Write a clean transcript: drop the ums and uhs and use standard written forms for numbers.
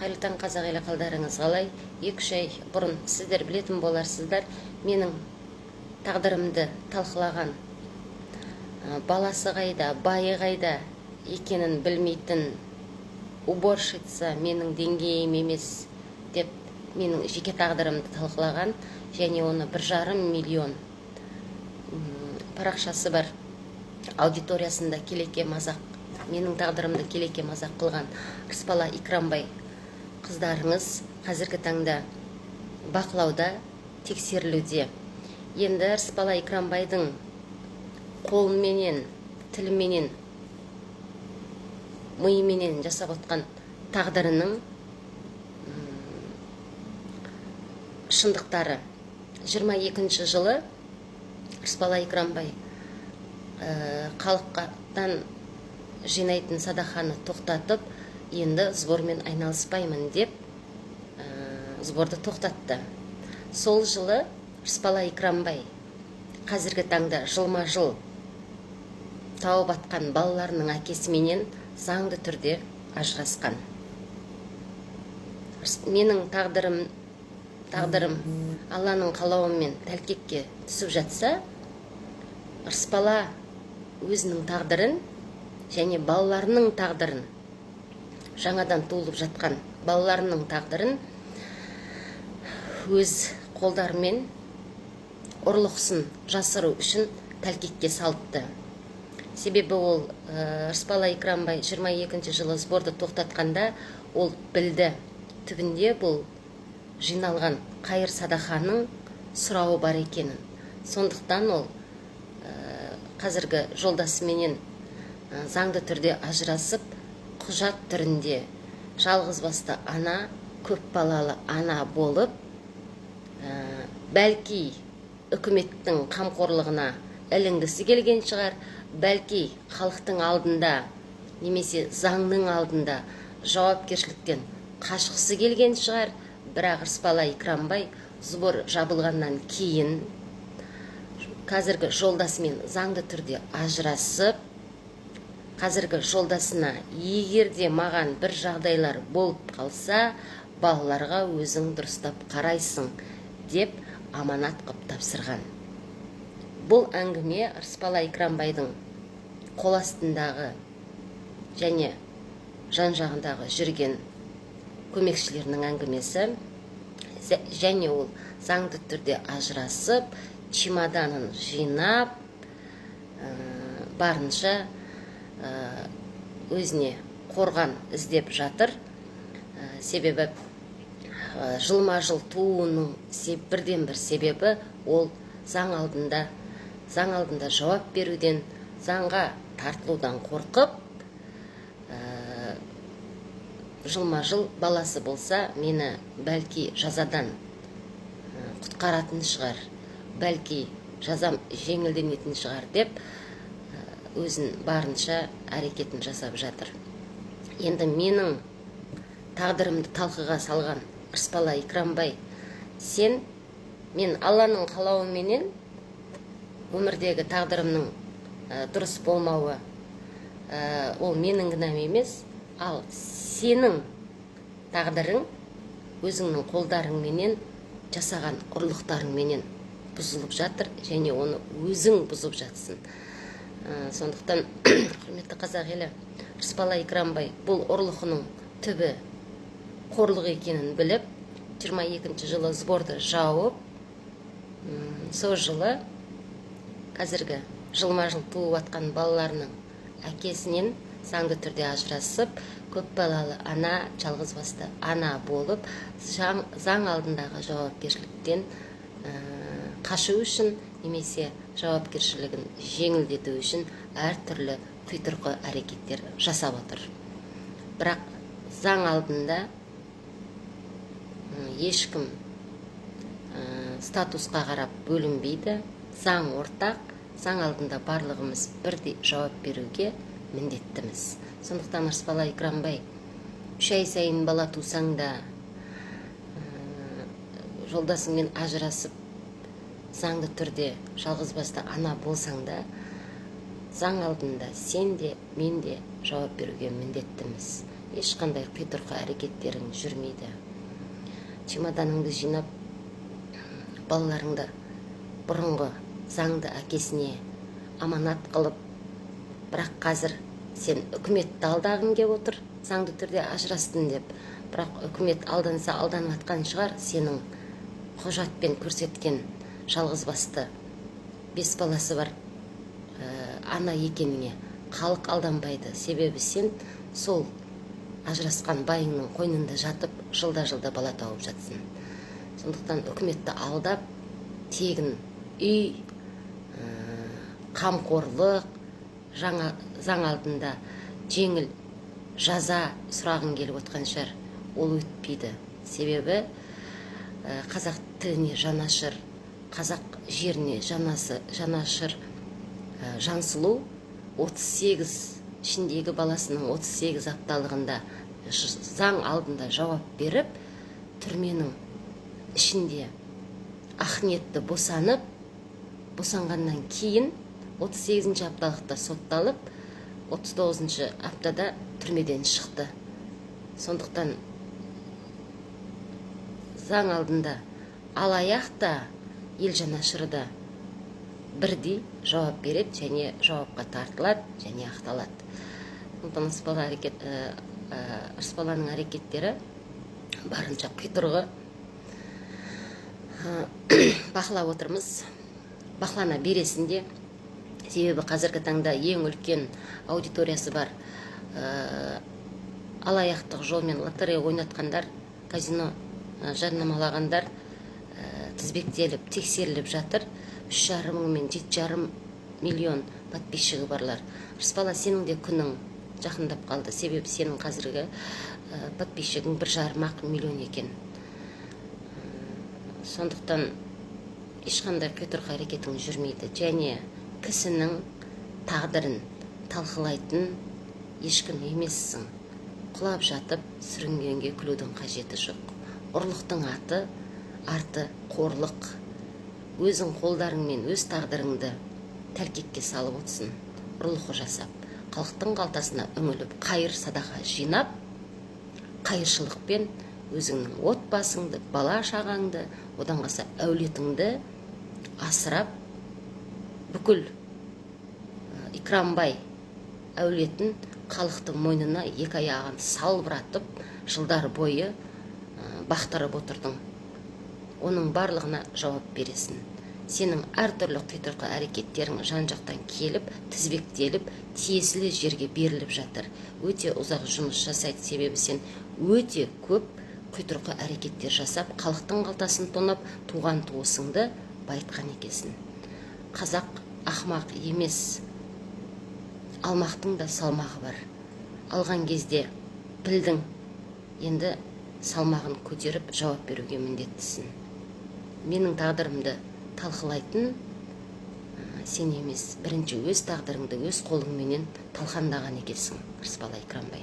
Қайырлы таң, қазақ елі, қалдарыңыз қалай? 2-3 ай бұрын сіздер білетін боларсыздар, менің тағдырымды талқылаған, баласы қайда, байы қайда екенін білмейтін уборщица менің деңгейім емес деп менің жеке тағдырымды талқылаған, және оны 1,5 миллион парақшасы бар аудиториясында келеке мазақ, менің тағдырымды келеке мазақ қылған Рысбала Икрамбай қыздарыңыз қазіргі таңда бақылауда, тексерілуде. Енді Рысбала Икрамбайдың қолменен, тілменен, миыменен жасап отқан тағдырының шындықтары. 22 жылы Рысбала Икрамбай халықтан жинайтын садақаны тоқтатып, енді сбормен айналыспаймын деп сборды тоқтатты. Сол жылы Рысбала Икрамбай қазіргі таңда жылма-жыл тауып атқан балаларының әкесіменен заңды түрде ажырасқан. Менің тағдырым Алланың қалауымен тәлкекке түсіп жатса, Рысбала өзінің тағдырын және балаларының тағдырын, жаңадан туылып жатқан балаларының тағдырын өз қолдарымен ұрлықсын жасыру үшін тәлкекке салыпты. Себебі ол Рысбала Икрамбай 22 жылы сборды тоқтатқанда ол білді, түбінде бұл жиналған қайыр садақаның сұрауы бар екенін. Сондықтан ол қазіргі жолдасыменен заңды түрде ажырасып, құжат түрінде жалғызбасты ана, көп балалы ана болып, бәлки үкіметтің қамқорлығына ілінгісі келген шығар, бәлки халықтың алдында немесе заңның алдында жауапкершіліктен қашқысы келген шығар. Бірақ Рысбала Икрамбай сбор жабылғаннан кейін қазіргі жолдасымен заңды түрде ажырасып, қазіргі жолдасына егерде маған бір жағдайлар болып қалса, балаларға өзің дұрыстап қарайсың деп аманат қып тапсырған. Бұл әңгіме Рысбала Икрамбайдың қол астындағы және жан жағындағы жүрген көмекшілерінің әңгімесі, және ол заңды түрде ажырасып, чемоданын жинап, барынша өзіне қорған іздеп жатыр. Себебі жылма-жыл тууының бірден бір себебі ол заң алдында жауап беруден, заңға тартылудан қорқып, жылма-жыл баласы болса, мені бәлки жазадан құтқаратын шығар, бәлки жазам жеңілденетін шығар деп өзін барынша әрекетін жасап жатыр. Енді менің тағдырымды талқыға салған Рысбала Икрамбай, мен Алланың қалауыменен өмірдегі тағдырымның дұрыс болмауы, ол менің кінәм емес, ал сенің тағдырың өзіңнің қолдарыңменен жасаған ұрлықтарыңменен бұзылып жатыр, және оны өзің бұзып жатсың. Сондықтан, құрметті қазақ елі, Рысбала Икрамбай бұл ұрлығының түбі қорлық екенін біліп, 22 жылы сборды жауып, сол жылы қазіргі жылма-жыл туып атқан балаларының әкесінен заңды түрде ажырасып, көп балалы ана, жалғызбасты ана болып, заң алдындағы жауапкершіліктен қашу үшін немесе жауапкершілігін жеңілдету үшін әртүрлі құйтырқы әрекеттер жасап отыр. Бірақ заң алдында ешкім статусқа қарап бөлінбейді. Заң ортақ, заң алдында барлығымыз бірдей жауап беруге міндеттіміз. Сондықтан Рысбала Икрамбай, 3 ай сайын бала тусаң да, жолдасыңмен ажырасып, заңды түрде жалғызбасты ана болсаң да, заң алдында сен де, мен де жауап беруге міндеттіміз. ешқандай қитұрқы әрекеттерің жүрмейді. Чемоданыңды жинап, балаларыңды бұрынғы заңды әкесіне аманат қылып, бірақ қазір сен үкіметті алдағың кеп отыр, заңды түрде ажырастың деп. Бірақ үкімет алданса алданып атқан шығар, сенің құжатпен көрсеткен жалғызбасты 5 баласы бар ана екеніңе халық алданбайды. Себебі сен сол ажырасқан байыңның қойнында жатып, жылда бала тауып жатсың. Сондықтан үкіметті алдап, тегін үй, қамқорлық, жаңа заң алдында жеңіл жаза сұрағың келіп отқан шығар. Ол өтпейді. Себебі қазақ тіліне жанашыр, қазақ жеріне жанашыр Жансұлу 38 ішіндегі баласының 38 апталығында заң алдында жауап беріп, түрменің ішінде Ақниетті босанғаннан кейін 38 апталықта сотталып, 39 аптада түрмеден шықты. Сондықтан заң алдында алаяқ та, ел жанашыры да бірдей жауап береді, және жауапқа тартылады, және ақталады. Сондықтан Рысбаланың әрекеттері барынша қитұрғы бақылап отырмыз. Бақылана бересінде, себебі қазіргі таңда ең үлкен аудиториясы бар алаяқтық жолмен лотерея ойнатқандар, казино жарнамалағандар тізбектеліп, тексеріліп жатыр. 3,5 мен 7,5 миллион подписчигі барлар. Рысбала, сенің де күнің жақындап қалды. Себебі сенің қазіргі подписчигің 1,5 миллион екен. Сондықтан ешқандай қитұрқы әрекетің жүрмейді. Және кісінің тағдырын талқылайтын ешкім емессің. Құлап жатып, сүрінгенге күлудің қажеті жоқ. Ұрлықтың арты қорлық. Өзің қолдарыңмен өз тағдырыңды тәлкекке салып отсын. Ұрлығы жасап, халықтың қалтасына үңіліп, қайыр садаға жинап, қайыршылықпен өзіңнің отбасыңды, бала шағаңды, одан қалса әулетіңді асырап, бүкіл Икрамбай әулетін халықтың мойнына екі аяғын салбыратып, жылдар бойы бақтырып отырдың. Оның барлығына жауап бересің. Сенің әртүрлі қитұрқы әрекеттерің жан-жақтан келіп, тізбектеліп, тиесілі жерге беріліп жатыр. Өте ұзақ жұмыс жасайды, себебі сен өте көп қитұрқы әрекеттер жасап, халықтың қалтасын тонап, туған туысыңды байытқан екесің. Қазақ ақмақ емес, алмақтың да салмағы бар. Алған кезде білдің, енді салмағын көтеріп жауап беруге міндеттісің. Менің тағдырымды талқылайтын сен емес, бірінші өз тағдырыңды өз қолыңменен талқандаған екенсің, Рысбала Икрамбай.